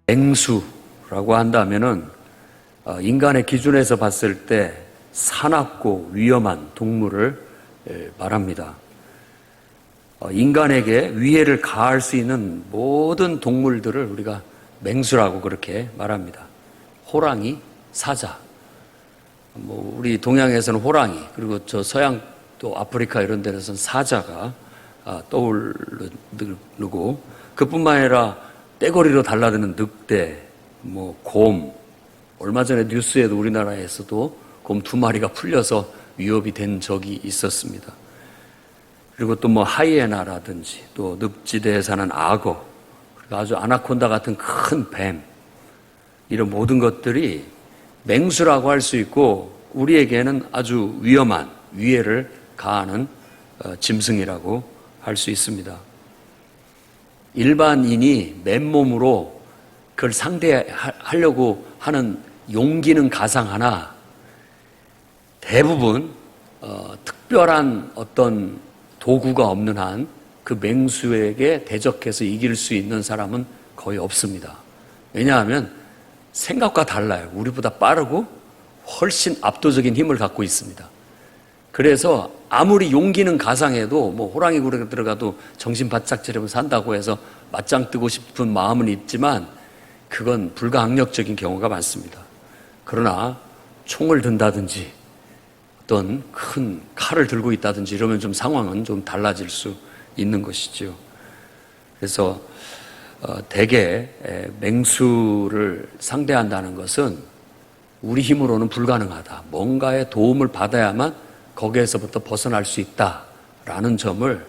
맹수라고 한다면은 인간의 기준에서 봤을 때 사납고 위험한 동물을 말합니다. 인간에게 위해를 가할 수 있는 모든 동물들을 우리가 맹수라고 그렇게 말합니다. 호랑이, 사자. 우리 동양에서는 호랑이, 그리고 저 서양 또 아프리카 이런 데서는 사자가 떠오르고, 그뿐만 아니라 떼거리로 달라드는 늑대, 곰, 얼마 전에 뉴스에도 우리나라에서도 곰 2마리가 풀려서 위협이 된 적이 있었습니다. 그리고 또 하이에나라든지 또 늪지대에 사는 악어, 그리고 아주 아나콘다 같은 큰 뱀, 이런 모든 것들이 맹수라고 할 수 있고 우리에게는 아주 위험한 위해를 가하는 짐승이라고 할 수 있습니다. 일반인이 맨몸으로 그걸 상대하려고 하는 용기는 가상하나 대부분 특별한 어떤 도구가 없는 한 그 맹수에게 대적해서 이길 수 있는 사람은 거의 없습니다. 왜냐하면 생각과 달라요. 우리보다 빠르고 훨씬 압도적인 힘을 갖고 있습니다. 그래서 아무리 용기는 가상해도 호랑이 굴에 들어가도 정신 바짝 차리면 산다고 해서 맞짱 뜨고 싶은 마음은 있지만 그건 불가항력적인 경우가 많습니다. 그러나 총을 든다든지 어떤 큰 칼을 들고 있다든지 이러면 좀 상황은 좀 달라질 수 있는 것이죠. 그래서 대개 맹수를 상대한다는 것은 우리 힘으로는 불가능하다. 뭔가의 도움을 받아야만 거기에서부터 벗어날 수 있다라는 점을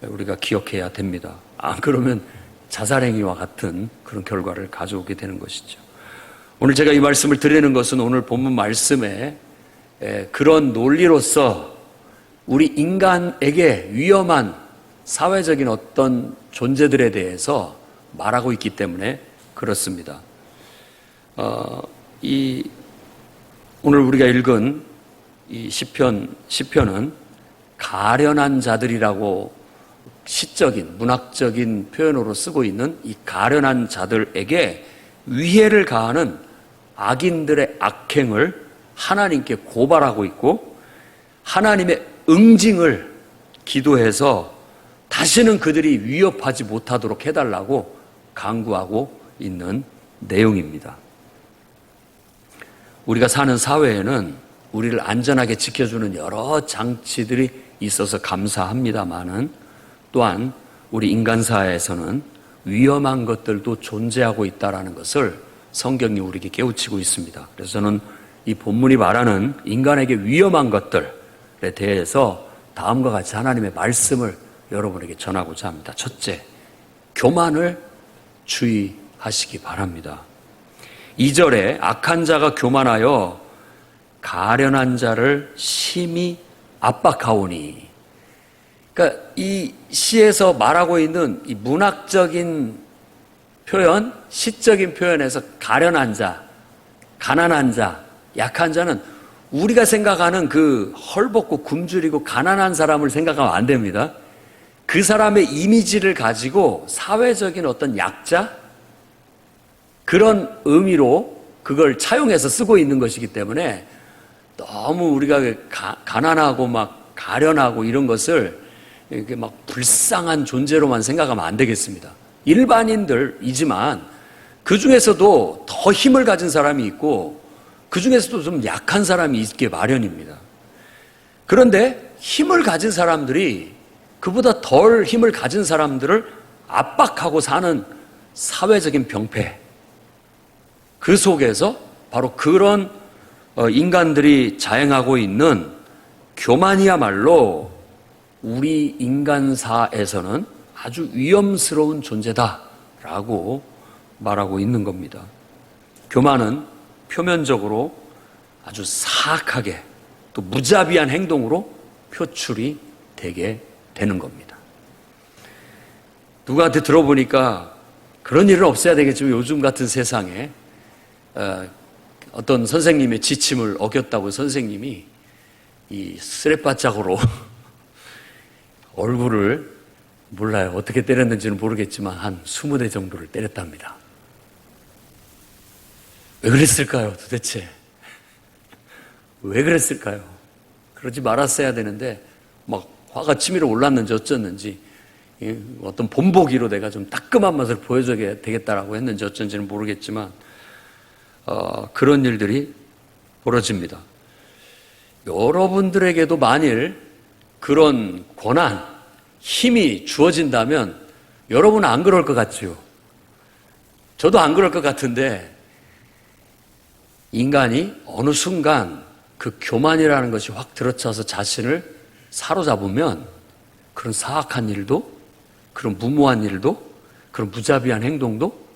우리가 기억해야 됩니다. 안 그러면 자살행위와 같은 그런 결과를 가져오게 되는 것이죠. 오늘 제가 이 말씀을 드리는 것은 오늘 본문 말씀에 그런 논리로서 우리 인간에게 위험한 사회적인 어떤 존재들에 대해서 말하고 있기 때문에 그렇습니다. 오늘 우리가 읽은 이 시편은 가련한 자들이라고 시적인, 문학적인 표현으로 쓰고 있는 이 가련한 자들에게 위해를 가하는 악인들의 악행을 하나님께 고발하고 있고 하나님의 응징을 기도해서 다시는 그들이 위협하지 못하도록 해달라고 간구하고 있는 내용입니다. 우리가 사는 사회에는 우리를 안전하게 지켜주는 여러 장치들이 있어서 감사합니다마는 또한 우리 인간사회에서는 위험한 것들도 존재하고 있다는 것을 성경이 우리에게 깨우치고 있습니다. 그래서 저는 이 본문이 말하는 인간에게 위험한 것들에 대해서 다음과 같이 하나님의 말씀을 여러분에게 전하고자 합니다. 첫째, 교만을 주의하시기 바랍니다. 2절에 악한 자가 교만하여 가련한 자를 심히 압박하오니, 그러니까 이 시에서 말하고 있는 이 문학적인 표현, 시적인 표현에서 가련한 자, 가난한 자, 약한 자는 우리가 생각하는 그 헐벗고 굶주리고 가난한 사람을 생각하면 안 됩니다. 그 사람의 이미지를 가지고 사회적인 어떤 약자, 그런 의미로 그걸 차용해서 쓰고 있는 것이기 때문에 너무 우리가 가난하고 막 가련하고 이런 것을 이렇게 막 불쌍한 존재로만 생각하면 안 되겠습니다. 일반인들이지만 그 중에서도 더 힘을 가진 사람이 있고 그 중에서도 좀 약한 사람이 있기 마련입니다. 그런데 힘을 가진 사람들이 그보다 덜 힘을 가진 사람들을 압박하고 사는 사회적인 병폐, 그 속에서 바로 그런 인간들이 자행하고 있는 교만이야말로 우리 인간사에서는 아주 위험스러운 존재다라고 말하고 있는 겁니다. 교만은 표면적으로 아주 사악하게 또 무자비한 행동으로 표출이 되게 되는 겁니다. 누구한테 들어보니까 그런 일은 없어야 되겠지만 요즘 같은 세상에 어떤 선생님의 지침을 어겼다고 선생님이 이 쓰레바짝으로 얼굴을 몰라요. 어떻게 때렸는지는 모르겠지만 한 20대 정도를 때렸답니다. 왜 그랬을까요, 도대체? 왜 그랬을까요? 그러지 말았어야 되는데, 막 화가 치밀어 올랐는지 어쩌는지, 어떤 본보기로 내가 좀 따끔한 맛을 보여줘야 되겠다라고 했는지 어쩐지는 모르겠지만, 그런 일들이 벌어집니다. 여러분들에게도 만일 그런 권한, 힘이 주어진다면 여러분은 안 그럴 것 같지요? 저도 안 그럴 것 같은데, 인간이 어느 순간 그 교만이라는 것이 확 들어차서 자신을 사로잡으면 그런 사악한 일도, 그런 무모한 일도, 그런 무자비한 행동도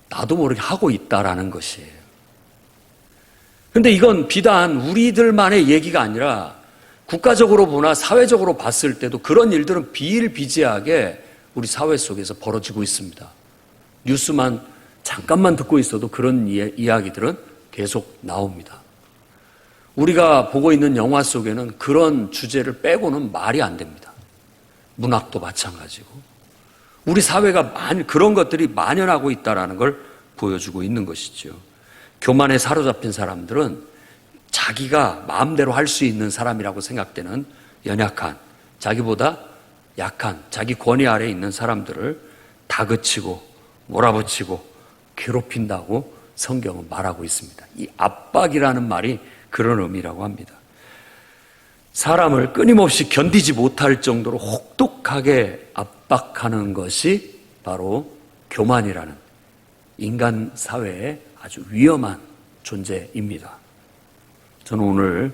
나도 모르게 하고 있다라는 것이에요. 근데 이건 비단 우리들만의 얘기가 아니라 국가적으로 보나 사회적으로 봤을 때도 그런 일들은 비일비재하게 우리 사회 속에서 벌어지고 있습니다. 뉴스만 잠깐만 듣고 있어도 그런 이야기들은 계속 나옵니다. 우리가 보고 있는 영화 속에는 그런 주제를 빼고는 말이 안 됩니다. 문학도 마찬가지고. 우리 사회가 그런 것들이 만연하고 있다는 걸 보여주고 있는 것이죠. 교만에 사로잡힌 사람들은 자기가 마음대로 할 수 있는 사람이라고 생각되는 연약한, 자기보다 약한, 자기 권위 아래에 있는 사람들을 다그치고 몰아붙이고 괴롭힌다고 성경은 말하고 있습니다. 이 압박이라는 말이 그런 의미라고 합니다. 사람을 끊임없이 견디지 못할 정도로 혹독하게 압박하는 것이 바로 교만이라는 인간 사회의 아주 위험한 존재입니다. 저는 오늘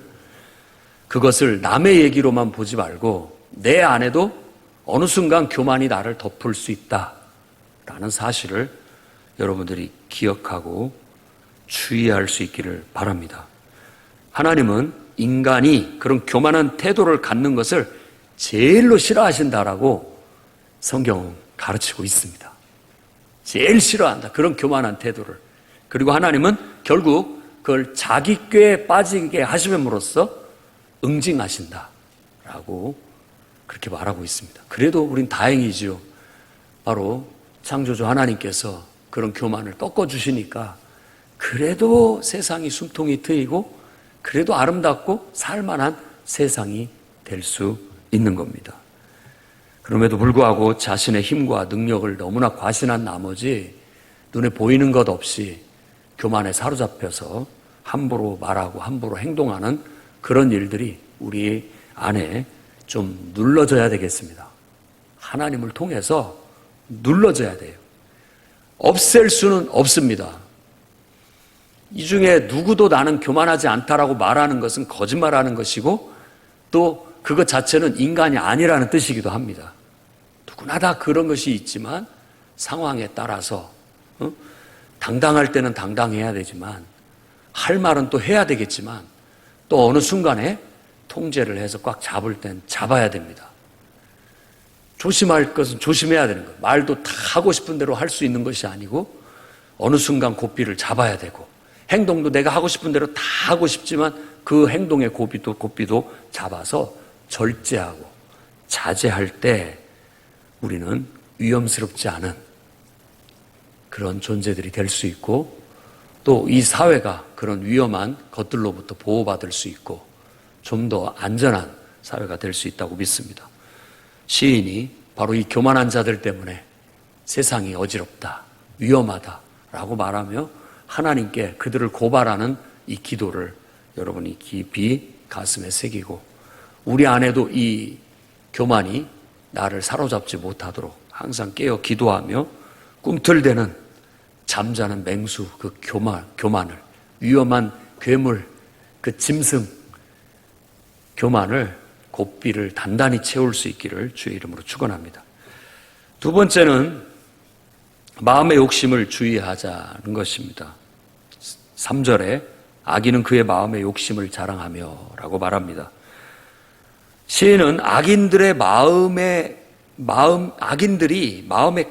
그것을 남의 얘기로만 보지 말고 내 안에도 어느 순간 교만이 나를 덮을 수 있다라는 사실을 여러분들이 기억하고 주의할 수 있기를 바랍니다. 하나님은 인간이 그런 교만한 태도를 갖는 것을 제일로 싫어하신다라고 성경은 가르치고 있습니다. 제일 싫어한다, 그런 교만한 태도를. 그리고 하나님은 결국 그걸 자기 꾀에 빠지게 하심으로써 응징하신다라고 그렇게 말하고 있습니다. 그래도 우린 다행이지요. 바로 창조주 하나님께서 그런 교만을 꺾어주시니까 그래도 세상이 숨통이 트이고 그래도 아름답고 살만한 세상이 될 수 있는 겁니다. 그럼에도 불구하고 자신의 힘과 능력을 너무나 과신한 나머지 눈에 보이는 것 없이 교만에 사로잡혀서 함부로 말하고 함부로 행동하는 그런 일들이 우리 안에 좀 눌러져야 되겠습니다. 하나님을 통해서 눌러져야 돼요. 없앨 수는 없습니다. 이 중에 누구도 나는 교만하지 않다라고 말하는 것은 거짓말하는 것이고 또 그것 자체는 인간이 아니라는 뜻이기도 합니다. 누구나 다 그런 것이 있지만 상황에 따라서 당당할 때는 당당해야 되지만 할 말은 또 해야 되겠지만 또 어느 순간에 통제를 해서 꽉 잡을 땐 잡아야 됩니다. 조심할 것은 조심해야 되는 거예요. 말도 다 하고 싶은 대로 할 수 있는 것이 아니고 어느 순간 고삐를 잡아야 되고 행동도 내가 하고 싶은 대로 다 하고 싶지만 그 행동의 고삐도 잡아서 절제하고 자제할 때 우리는 위험스럽지 않은 그런 존재들이 될 수 있고 또 이 사회가 그런 위험한 것들로부터 보호받을 수 있고 좀 더 안전한 사회가 될 수 있다고 믿습니다. 시인이 바로 이 교만한 자들 때문에 세상이 어지럽다, 위험하다라고 말하며 하나님께 그들을 고발하는 이 기도를 여러분이 깊이 가슴에 새기고 우리 안에도 이 교만이 나를 사로잡지 못하도록 항상 깨어 기도하며 꿈틀대는 잠자는 맹수 그 교만을 위험한 괴물 그 짐승 교만을 고삐를 단단히 채울 수 있기를 주의 이름으로 축원합니다. 두 번째는 마음의 욕심을 주의하자는 것입니다. 3절에 악인은 그의 마음의 욕심을 자랑하며 라고 말합니다. 시인은 악인들이 마음의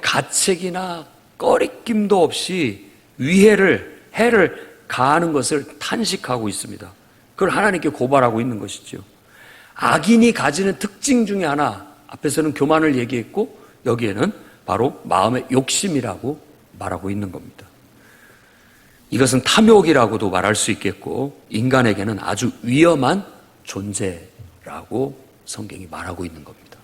가책이나 꺼리낌도 없이 해를 가하는 것을 탄식하고 있습니다. 그걸 하나님께 고발하고 있는 것이죠. 악인이 가지는 특징 중에 하나, 앞에서는 교만을 얘기했고 여기에는 바로 마음의 욕심이라고 말하고 있는 겁니다. 이것은 탐욕이라고도 말할 수 있겠고 인간에게는 아주 위험한 존재라고 성경이 말하고 있는 겁니다.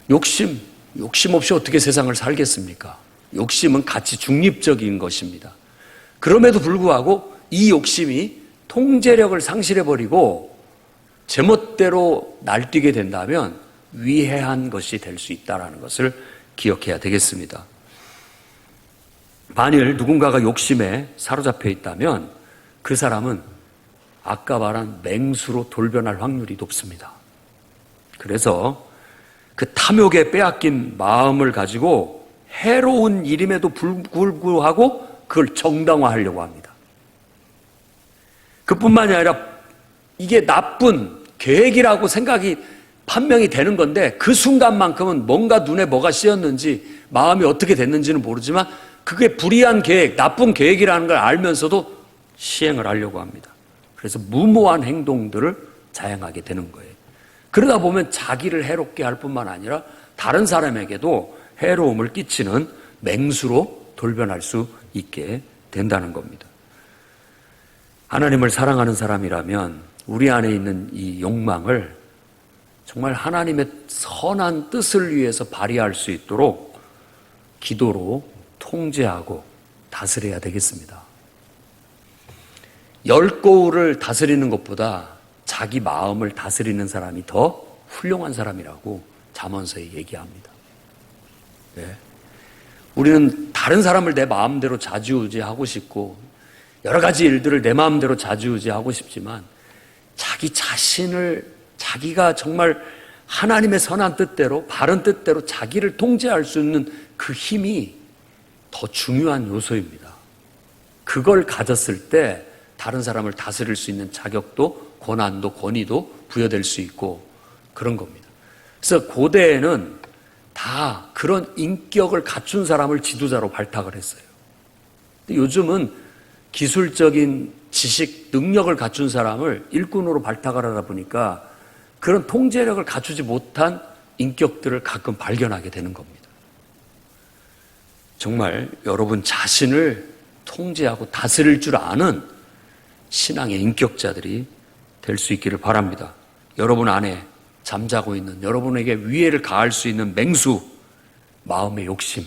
욕심 없이 어떻게 세상을 살겠습니까? 욕심은 가치 중립적인 것입니다. 그럼에도 불구하고 이 욕심이 통제력을 상실해버리고 제멋대로 날뛰게 된다면 위해한 것이 될 수 있다는 것을 기억해야 되겠습니다. 만일 누군가가 욕심에 사로잡혀 있다면 그 사람은 아까 말한 맹수로 돌변할 확률이 높습니다. 그래서 그 탐욕에 빼앗긴 마음을 가지고 해로운 일임에도 불구하고 그걸 정당화하려고 합니다. 그뿐만이 아니라 이게 나쁜 계획이라고 생각이 판명이 되는 건데 그 순간만큼은 뭔가 눈에 뭐가 씌었는지 마음이 어떻게 됐는지는 모르지만 그게 불의한 계획, 나쁜 계획이라는 걸 알면서도 시행을 하려고 합니다. 그래서 무모한 행동들을 자행하게 되는 거예요. 그러다 보면 자기를 해롭게 할 뿐만 아니라 다른 사람에게도 해로움을 끼치는 맹수로 돌변할 수 있게 된다는 겁니다. 하나님을 사랑하는 사람이라면 우리 안에 있는 이 욕망을 정말 하나님의 선한 뜻을 위해서 발휘할 수 있도록 기도로 통제하고 다스려야 되겠습니다. 열 고울을 다스리는 것보다 자기 마음을 다스리는 사람이 더 훌륭한 사람이라고 잠언서에 얘기합니다. 네. 우리는 다른 사람을 내 마음대로 좌지우지하고 싶고 여러 가지 일들을 내 마음대로 좌지우지하고 싶지만 자기 자신을 자기가 정말 하나님의 선한 뜻대로 바른 뜻대로 자기를 통제할 수 있는 그 힘이 더 중요한 요소입니다. 그걸 가졌을 때 다른 사람을 다스릴 수 있는 자격도 권한도 권위도 부여될 수 있고 그런 겁니다. 그래서 고대에는 다 그런 인격을 갖춘 사람을 지도자로 발탁을 했어요. 근데 요즘은 기술적인 지식, 능력을 갖춘 사람을 일꾼으로 발탁을 하다 보니까 그런 통제력을 갖추지 못한 인격들을 가끔 발견하게 되는 겁니다. 정말 여러분 자신을 통제하고 다스릴 줄 아는 신앙의 인격자들이 될 수 있기를 바랍니다. 여러분 안에 잠자고 있는 여러분에게 위해를 가할 수 있는 맹수, 마음의 욕심,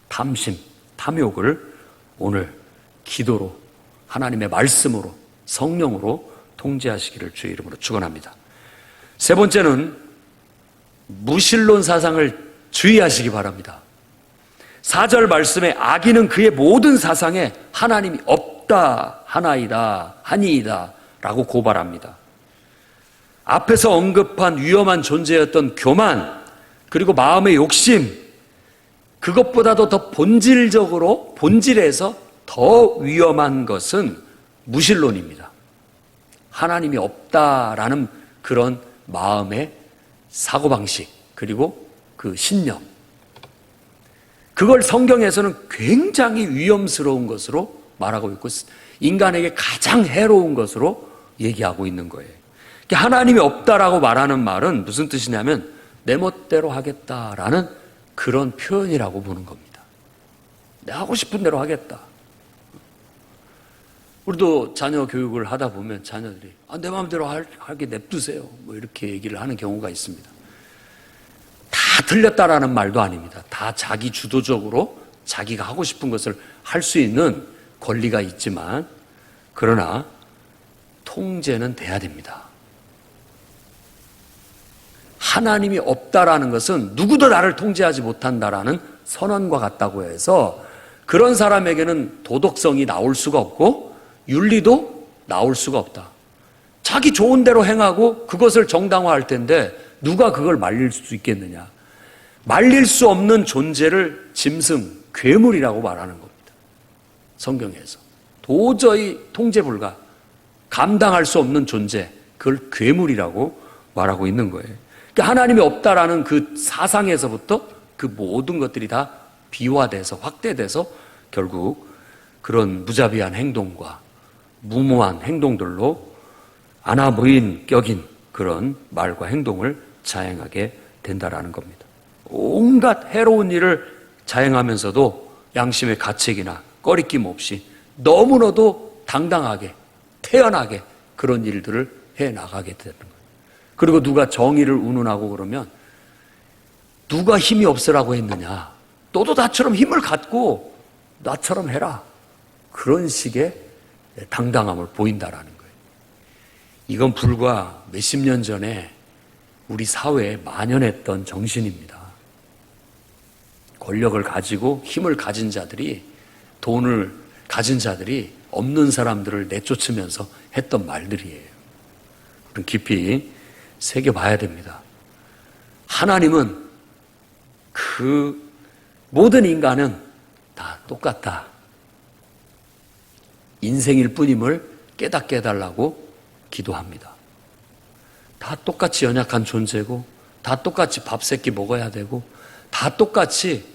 탐심, 탐욕을 오늘 기도로 하나님의 말씀으로 성령으로 통제하시기를 주의 이름으로 축원합니다. 세 번째는 무신론 사상을 주의하시기 바랍니다. 4절 말씀에 악인은 그의 모든 사상에 하나님이 없다 하나이다 하니이다 라고 고발합니다. 앞에서 언급한 위험한 존재였던 교만 그리고 마음의 욕심 그것보다도 더 본질에서 더 위험한 것은 무신론입니다. 하나님이 없다라는 그런 마음의 사고방식 그리고 그 신념 그걸 성경에서는 굉장히 위험스러운 것으로 말하고 있고 인간에게 가장 해로운 것으로 얘기하고 있는 거예요. 하나님이 없다라고 말하는 말은 무슨 뜻이냐면 내 멋대로 하겠다라는 그런 표현이라고 보는 겁니다. 내가 하고 싶은 대로 하겠다. 우리도 자녀 교육을 하다 보면 자녀들이 내 마음대로 하게 냅두세요. 뭐 이렇게 얘기를 하는 경우가 있습니다. 다 틀렸다라는 말도 아닙니다. 다 자기 주도적으로 자기가 하고 싶은 것을 할 수 있는 권리가 있지만 그러나 통제는 돼야 됩니다. 하나님이 없다라는 것은 누구도 나를 통제하지 못한다라는 선언과 같다고 해서 그런 사람에게는 도덕성이 나올 수가 없고 윤리도 나올 수가 없다. 자기 좋은 대로 행하고 그것을 정당화할 텐데 누가 그걸 말릴 수 있겠느냐. 말릴 수 없는 존재를 짐승, 괴물이라고 말하는 겁니다. 성경에서. 도저히 통제 불가, 감당할 수 없는 존재, 그걸 괴물이라고 말하고 있는 거예요. 그러니까 하나님이 없다라는 그 사상에서부터 그 모든 것들이 다 비화돼서 확대돼서 결국 그런 무자비한 행동과 무모한 행동들로 아나무인 격인 그런 말과 행동을 자행하게 된다라는 겁니다. 온갖 해로운 일을 자행하면서도 양심의 가책이나 꺼리낌 없이 너무나도 당당하게, 태연하게 그런 일들을 해 나가게 되는 거예요. 그리고 누가 정의를 운운하고 그러면 누가 힘이 없으라고 했느냐. 너도 나처럼 힘을 갖고 나처럼 해라. 그런 식의 당당함을 보인다라는 거예요. 이건 불과 몇십 년 전에 우리 사회에 만연했던 정신입니다. 권력을 가지고 힘을 가진 자들이, 돈을 가진 자들이 없는 사람들을 내쫓으면서 했던 말들이에요. 그럼 깊이 새겨봐야 됩니다. 하나님은 그 모든 인간은 다 똑같다. 인생일 뿐임을 깨닫게 해달라고 기도합니다. 다 똑같이 연약한 존재고, 다 똑같이 밥 세끼 먹어야 되고, 다 똑같이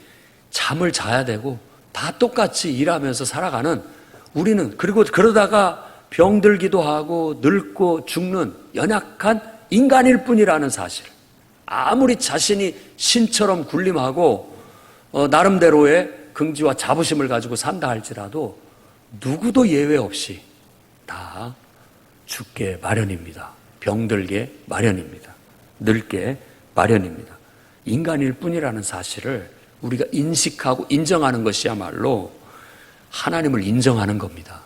잠을 자야 되고, 다 똑같이 일하면서 살아가는 우리는, 그리고 그러다가 병들기도 하고 늙고 죽는 연약한 인간일 뿐이라는 사실. 아무리 자신이 신처럼 군림하고 나름대로의 긍지와 자부심을 가지고 산다 할지라도 누구도 예외 없이 다 죽게 마련입니다. 병들게 마련입니다. 늙게 마련입니다. 인간일 뿐이라는 사실을 우리가 인식하고 인정하는 것이야말로 하나님을 인정하는 겁니다.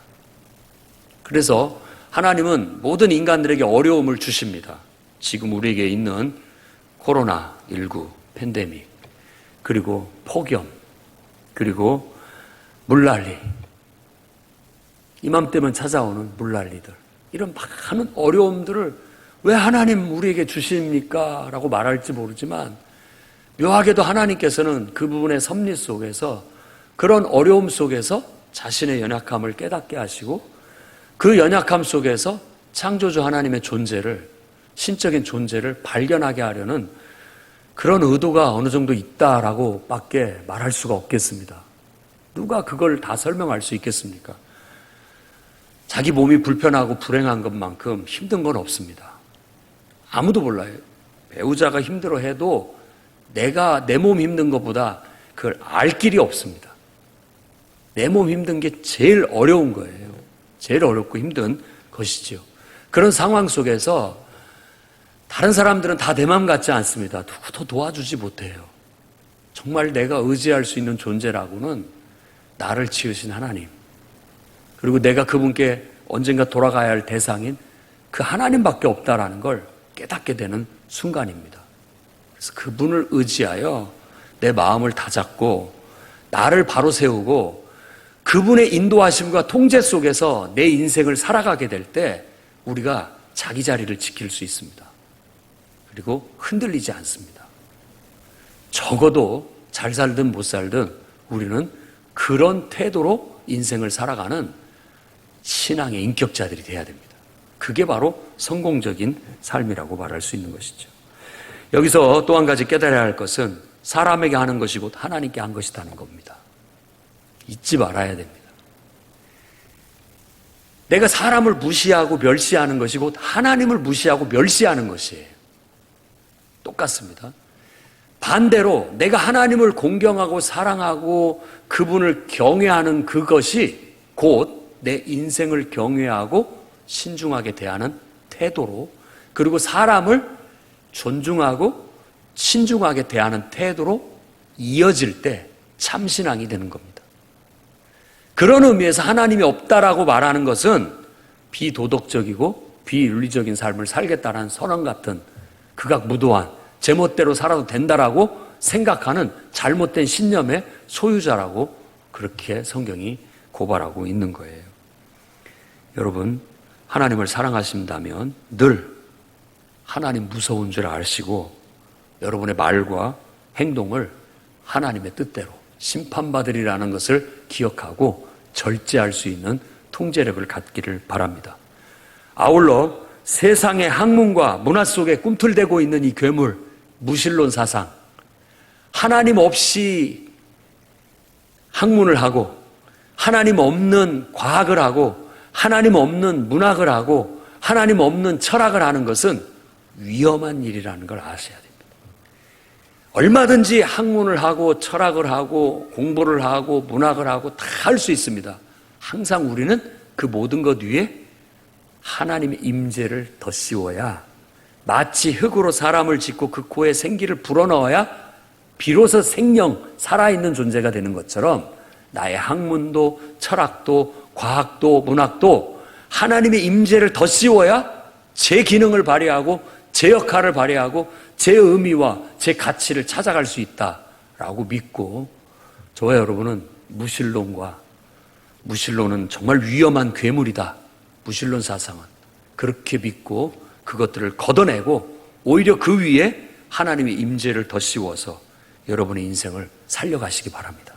그래서 하나님은 모든 인간들에게 어려움을 주십니다. 지금 우리에게 있는 코로나19 팬데믹, 그리고 폭염, 그리고 물난리, 이맘때면 찾아오는 물난리들, 이런 많은 어려움들을 왜 하나님 우리에게 주십니까? 라고 말할지 모르지만 묘하게도 하나님께서는 그 부분의 섭리 속에서, 그런 어려움 속에서 자신의 연약함을 깨닫게 하시고, 그 연약함 속에서 창조주 하나님의 존재를, 신적인 존재를 발견하게 하려는 그런 의도가 어느 정도 있다라고 밖에 말할 수가 없겠습니다. 누가 그걸 다 설명할 수 있겠습니까? 자기 몸이 불편하고 불행한 것만큼 힘든 건 없습니다. 아무도 몰라요. 배우자가 힘들어 해도 내가 내 몸 힘든 것보다 그걸 알 길이 없습니다. 내 몸 힘든 게 제일 어려운 거예요. 제일 어렵고 힘든 것이지요. 그런 상황 속에서 다른 사람들은 다 내 맘 같지 않습니다. 누구도 도와주지 못해요. 정말 내가 의지할 수 있는 존재라고는 나를 지으신 하나님, 그리고 내가 그분께 언젠가 돌아가야 할 대상인 그 하나님밖에 없다라는 걸 깨닫게 되는 순간입니다. 그래서 그분을 의지하여 내 마음을 다잡고 나를 바로 세우고 그분의 인도하심과 통제 속에서 내 인생을 살아가게 될 때 우리가 자기 자리를 지킬 수 있습니다. 그리고 흔들리지 않습니다. 적어도 잘 살든 못 살든 우리는 그런 태도로 인생을 살아가는 신앙의 인격자들이 돼야 됩니다. 그게 바로 성공적인 삶이라고 말할 수 있는 것이죠. 여기서 또 한 가지 깨달아야 할 것은 사람에게 하는 것이 곧 하나님께 한 것이라는 겁니다. 잊지 말아야 됩니다. 내가 사람을 무시하고 멸시하는 것이 곧 하나님을 무시하고 멸시하는 것이에요. 똑같습니다. 반대로 내가 하나님을 공경하고 사랑하고 그분을 경외하는 그것이 곧 내 인생을 경외하고 신중하게 대하는 태도로, 그리고 사람을 존중하고 신중하게 대하는 태도로 이어질 때 참신앙이 되는 겁니다. 그런 의미에서 하나님이 없다라고 말하는 것은 비도덕적이고 비윤리적인 삶을 살겠다는 선언 같은 극악무도한 제멋대로 살아도 된다라고 생각하는 잘못된 신념의 소유자라고 그렇게 성경이 고발하고 있는 거예요. 여러분, 하나님을 사랑하신다면 늘 하나님 무서운 줄 아시고 여러분의 말과 행동을 하나님의 뜻대로 심판받으리라는 것을 기억하고 절제할 수 있는 통제력을 갖기를 바랍니다. 아울러 세상의 학문과 문화 속에 꿈틀대고 있는 이 괴물, 무신론 사상, 하나님 없이 학문을 하고 하나님 없는 과학을 하고 하나님 없는 문학을 하고 하나님 없는 철학을 하는 것은 위험한 일이라는 걸 아셔야 됩니다. 얼마든지 학문을 하고 철학을 하고 공부를 하고 문학을 하고 다 할 수 있습니다. 항상 우리는 그 모든 것 위에 하나님의 임재를 더 씌워야, 마치 흙으로 사람을 짓고 그 코에 생기를 불어넣어야 비로소 생명, 살아있는 존재가 되는 것처럼 나의 학문도 철학도 과학도 문학도 하나님의 임재를 더 씌워야 제 기능을 발휘하고 제 역할을 발휘하고 제 의미와 제 가치를 찾아갈 수 있다라고 믿고, 저와 여러분은 무신론은 정말 위험한 괴물이다. 무신론 사상은 그렇게 믿고 그것들을 걷어내고 오히려 그 위에 하나님의 임재를 더 씌워서 여러분의 인생을 살려가시기 바랍니다.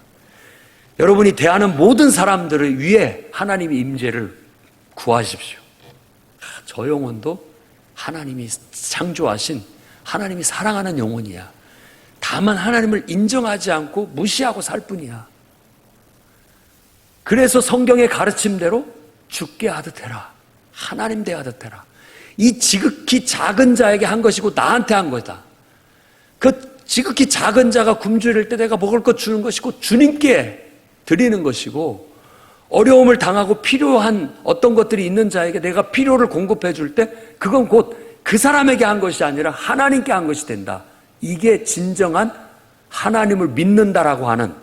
여러분이 대하는 모든 사람들을 위해 하나님의 임재를 구하십시오. 저 영혼도 하나님이 창조하신, 하나님이 사랑하는 영혼이야. 다만 하나님을 인정하지 않고 무시하고 살 뿐이야. 그래서 성경의 가르침대로 주께 하듯 해라. 하나님 대하듯 해라. 이 지극히 작은 자에게 한 것이고 나한테 한 거다. 그 지극히 작은 자가 굶주릴 때 내가 먹을 것 주는 것이고 주님께 드리는 것이고, 어려움을 당하고 필요한 어떤 것들이 있는 자에게 내가 필요를 공급해 줄 때 그건 곧 그 사람에게 한 것이 아니라 하나님께 한 것이 된다. 이게 진정한 하나님을 믿는다라고 하는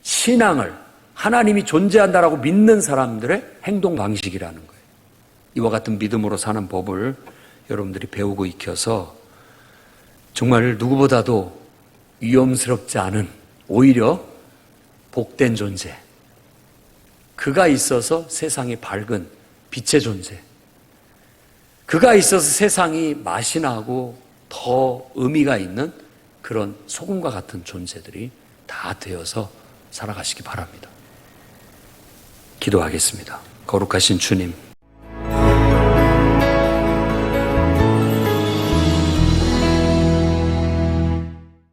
신앙을, 하나님이 존재한다라고 믿는 사람들의 행동 방식이라는 거예요. 이와 같은 믿음으로 사는 법을 여러분들이 배우고 익혀서 정말 누구보다도 위험스럽지 않은, 오히려 복된 존재, 그가 있어서 세상이 밝은 빛의 존재, 그가 있어서 세상이 맛이 나고 더 의미가 있는 그런 소금과 같은 존재들이 다 되어서 살아가시기 바랍니다. 기도하겠습니다. 거룩하신 주님,